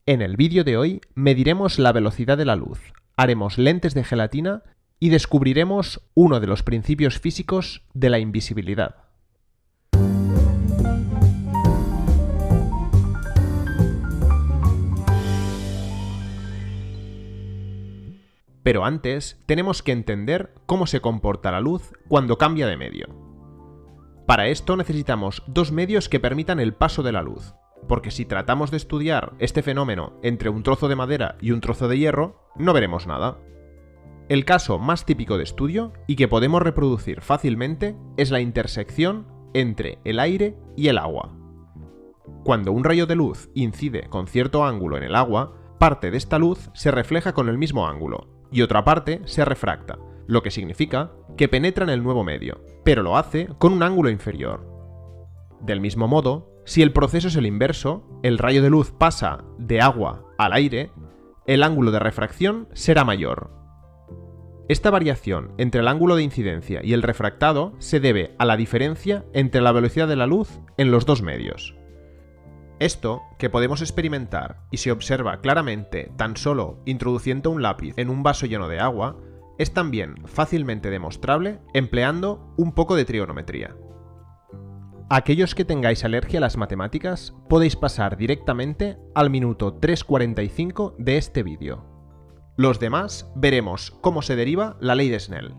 En el vídeo de hoy mediremos la velocidad de la luz, haremos lentes de gelatina y descubriremos uno de los principios físicos de la invisibilidad. Pero antes tenemos que entender cómo se comporta la luz cuando cambia de medio. Para esto necesitamos dos medios que permitan el paso de la luz, porque si tratamos de estudiar este fenómeno entre un trozo de madera y un trozo de hierro, no veremos nada. El caso más típico de estudio y que podemos reproducir fácilmente es la intersección entre el aire y el agua. Cuando un rayo de luz incide con cierto ángulo en el agua, parte de esta luz se refleja con el mismo ángulo y otra parte se refracta, lo que significa que penetra en el nuevo medio, pero lo hace con un ángulo inferior. Del mismo modo, si el proceso es el inverso, el rayo de luz pasa de agua al aire, el ángulo de refracción será mayor. Esta variación entre el ángulo de incidencia y el refractado se debe a la diferencia entre la velocidad de la luz en los dos medios. Esto, que podemos experimentar y se observa claramente tan solo introduciendo un lápiz en un vaso lleno de agua, es también fácilmente demostrable empleando un poco de trigonometría. Aquellos que tengáis alergia a las matemáticas podéis pasar directamente al minuto 3:45 de este vídeo. Los demás veremos cómo se deriva la ley de Snell.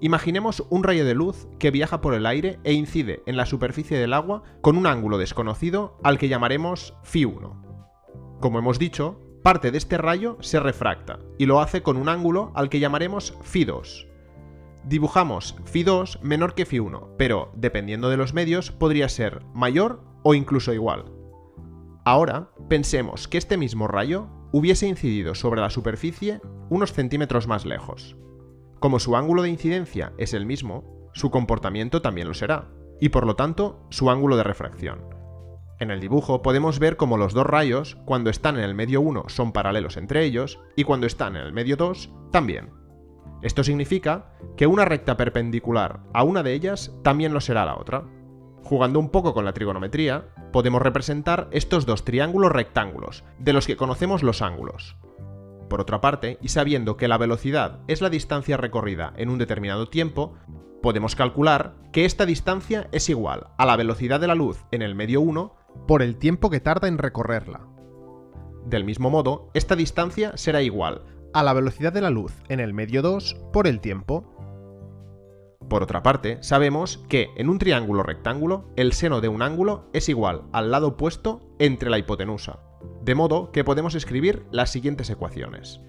Imaginemos un rayo de luz que viaja por el aire e incide en la superficie del agua con un ángulo desconocido al que llamaremos φ1. Como hemos dicho, parte de este rayo se refracta y lo hace con un ángulo al que llamaremos φ2. Dibujamos φ2 menor que φ1, pero dependiendo de los medios podría ser mayor o incluso igual. Ahora pensemos que este mismo rayo hubiese incidido sobre la superficie unos centímetros más lejos. Como su ángulo de incidencia es el mismo, su comportamiento también lo será, y por lo tanto su ángulo de refracción. En el dibujo podemos ver cómo los dos rayos, cuando están en el medio 1, son paralelos entre ellos, y cuando están en el medio 2, también. Esto significa que una recta perpendicular a una de ellas también lo será a la otra. Jugando un poco con la trigonometría, podemos representar estos dos triángulos rectángulos, de los que conocemos los ángulos. Por otra parte, y sabiendo que la velocidad es la distancia recorrida en un determinado tiempo, podemos calcular que esta distancia es igual a la velocidad de la luz en el medio 1 por el tiempo que tarda en recorrerla. Del mismo modo, esta distancia será igual a la velocidad de la luz en el medio 2 por el tiempo. Por otra parte, sabemos que en un triángulo rectángulo, el seno de un ángulo es igual al lado opuesto entre la hipotenusa, de modo que podemos escribir las siguientes ecuaciones.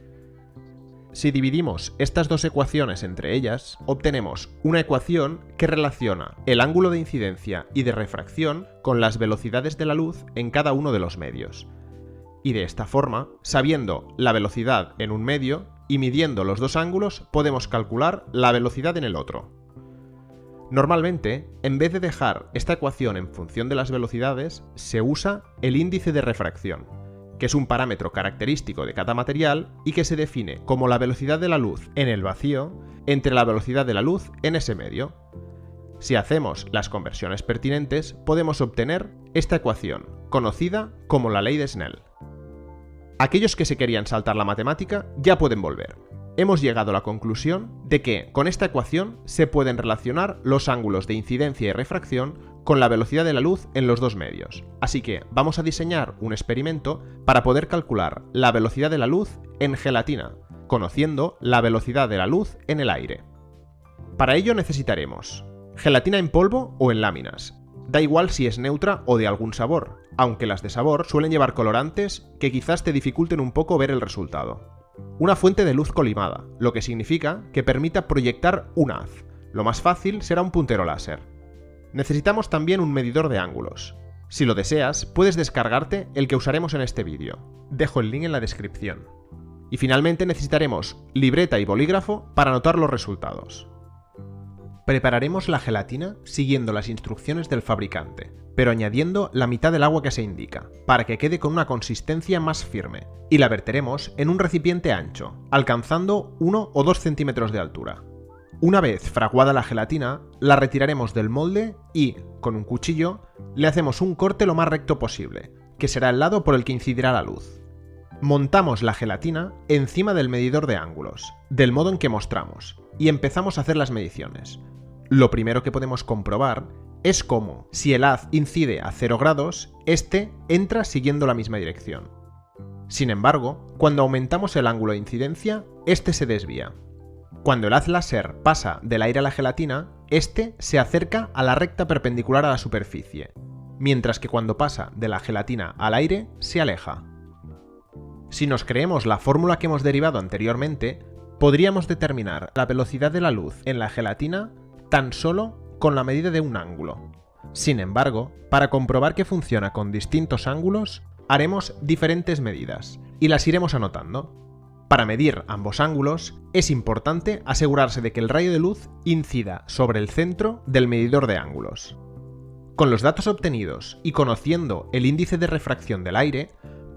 Si dividimos estas dos ecuaciones entre ellas, obtenemos una ecuación que relaciona el ángulo de incidencia y de refracción con las velocidades de la luz en cada uno de los medios. Y de esta forma, sabiendo la velocidad en un medio y midiendo los dos ángulos, podemos calcular la velocidad en el otro. Normalmente, en vez de dejar esta ecuación en función de las velocidades, se usa el índice de refracción, que es un parámetro característico de cada material y que se define como la velocidad de la luz en el vacío entre la velocidad de la luz en ese medio. Si hacemos las conversiones pertinentes, podemos obtener esta ecuación, conocida como la ley de Snell. Aquellos que se querían saltar la matemática ya pueden volver. Hemos llegado a la conclusión de que con esta ecuación se pueden relacionar los ángulos de incidencia y refracción con la velocidad de la luz en los dos medios. Así que vamos a diseñar un experimento para poder calcular la velocidad de la luz en gelatina, conociendo la velocidad de la luz en el aire. Para ello necesitaremos gelatina en polvo o en láminas. Da igual si es neutra o de algún sabor, aunque las de sabor suelen llevar colorantes que quizás te dificulten un poco ver el resultado. Una fuente de luz colimada, lo que significa que permita proyectar un haz. Lo más fácil será un puntero láser. Necesitamos también un medidor de ángulos. Si lo deseas, puedes descargarte el que usaremos en este vídeo. Dejo el link en la descripción. Y finalmente necesitaremos libreta y bolígrafo para anotar los resultados. Prepararemos la gelatina siguiendo las instrucciones del fabricante, pero añadiendo la mitad del agua que se indica, para que quede con una consistencia más firme, y la verteremos en un recipiente ancho, alcanzando 1 o 2 centímetros de altura. Una vez fraguada la gelatina, la retiraremos del molde y, con un cuchillo, le hacemos un corte lo más recto posible, que será el lado por el que incidirá la luz. Montamos la gelatina encima del medidor de ángulos, del modo en que mostramos, y empezamos a hacer las mediciones. Lo primero que podemos comprobar es cómo, si el haz incide a 0 grados, este entra siguiendo la misma dirección. Sin embargo, cuando aumentamos el ángulo de incidencia, este se desvía. Cuando el haz láser pasa del aire a la gelatina, este se acerca a la recta perpendicular a la superficie, mientras que cuando pasa de la gelatina al aire, se aleja. Si nos creemos la fórmula que hemos derivado anteriormente, podríamos determinar la velocidad de la luz en la gelatina tan solo con la medida de un ángulo. Sin embargo, para comprobar que funciona con distintos ángulos, haremos diferentes medidas y las iremos anotando. Para medir ambos ángulos, es importante asegurarse de que el rayo de luz incida sobre el centro del medidor de ángulos. Con los datos obtenidos y conociendo el índice de refracción del aire,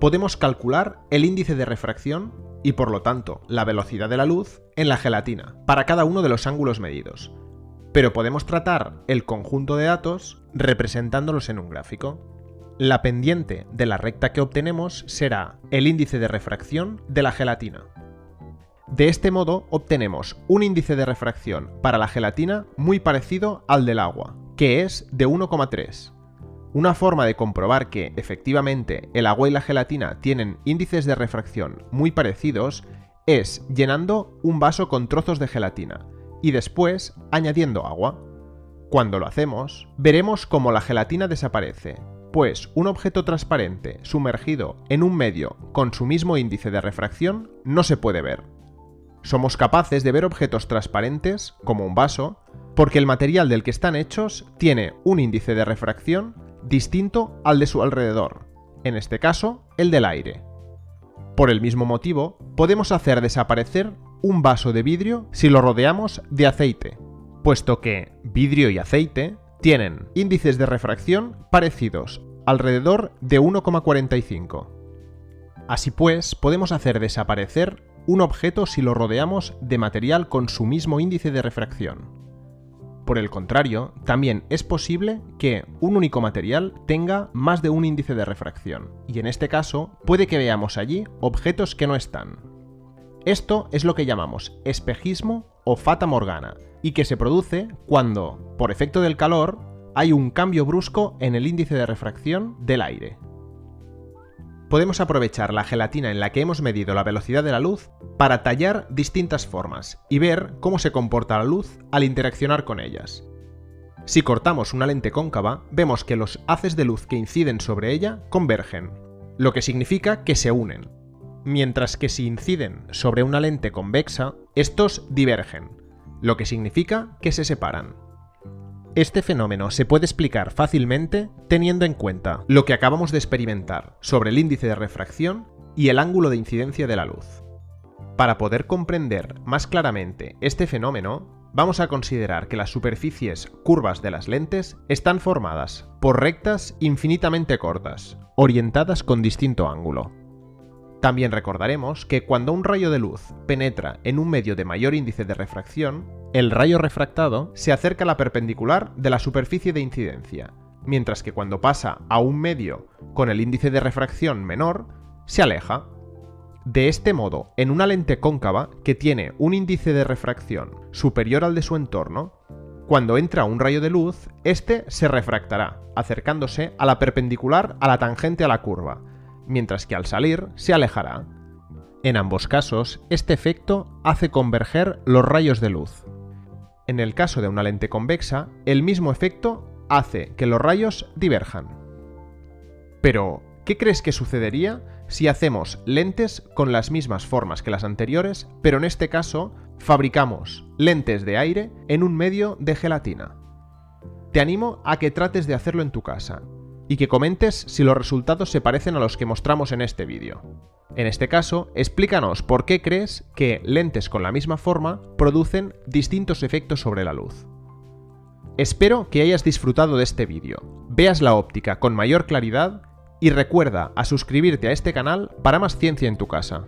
podemos calcular el índice de refracción y por lo tanto la velocidad de la luz en la gelatina para cada uno de los ángulos medidos. Pero podemos tratar el conjunto de datos representándolos en un gráfico. La pendiente de la recta que obtenemos será el índice de refracción de la gelatina. De este modo obtenemos un índice de refracción para la gelatina muy parecido al del agua, que es de 1,3. Una forma de comprobar que efectivamente el agua y la gelatina tienen índices de refracción muy parecidos es llenando un vaso con trozos de gelatina y después añadiendo agua. Cuando lo hacemos, veremos cómo la gelatina desaparece, pues un objeto transparente sumergido en un medio con su mismo índice de refracción no se puede ver. Somos capaces de ver objetos transparentes, como un vaso, porque el material del que están hechos tiene un índice de refracción distinto al de su alrededor, en este caso, el del aire. Por el mismo motivo, podemos hacer desaparecer un vaso de vidrio si lo rodeamos de aceite, puesto que vidrio y aceite tienen índices de refracción parecidos, alrededor de 1,45. Así pues, podemos hacer desaparecer un objeto si lo rodeamos de material con su mismo índice de refracción. Por el contrario, también es posible que un único material tenga más de un índice de refracción, y en este caso puede que veamos allí objetos que no están. Esto es lo que llamamos espejismo o fata morgana, y que se produce cuando, por efecto del calor, hay un cambio brusco en el índice de refracción del aire. Podemos aprovechar la gelatina en la que hemos medido la velocidad de la luz para tallar distintas formas y ver cómo se comporta la luz al interaccionar con ellas. Si cortamos una lente cóncava, vemos que los haces de luz que inciden sobre ella convergen, lo que significa que se unen, mientras que si inciden sobre una lente convexa, estos divergen, lo que significa que se separan. Este fenómeno se puede explicar fácilmente teniendo en cuenta lo que acabamos de experimentar sobre el índice de refracción y el ángulo de incidencia de la luz. Para poder comprender más claramente este fenómeno, vamos a considerar que las superficies curvas de las lentes están formadas por rectas infinitamente cortas, orientadas con distinto ángulo. También recordaremos que cuando un rayo de luz penetra en un medio de mayor índice de refracción, el rayo refractado se acerca a la perpendicular de la superficie de incidencia, mientras que cuando pasa a un medio con el índice de refracción menor, se aleja. De este modo, en una lente cóncava que tiene un índice de refracción superior al de su entorno, cuando entra un rayo de luz, este se refractará, acercándose a la perpendicular a la tangente a la curva, mientras que al salir se alejará. En ambos casos, este efecto hace converger los rayos de luz. En el caso de una lente convexa, el mismo efecto hace que los rayos diverjan. Pero, ¿qué crees que sucedería si hacemos lentes con las mismas formas que las anteriores, pero en este caso fabricamos lentes de aire en un medio de gelatina? Te animo a que trates de hacerlo en tu casa y que comentes si los resultados se parecen a los que mostramos en este vídeo. En este caso, explícanos por qué crees que lentes con la misma forma producen distintos efectos sobre la luz. Espero que hayas disfrutado de este vídeo, veas la óptica con mayor claridad y recuerda a suscribirte a este canal para más ciencia en tu casa.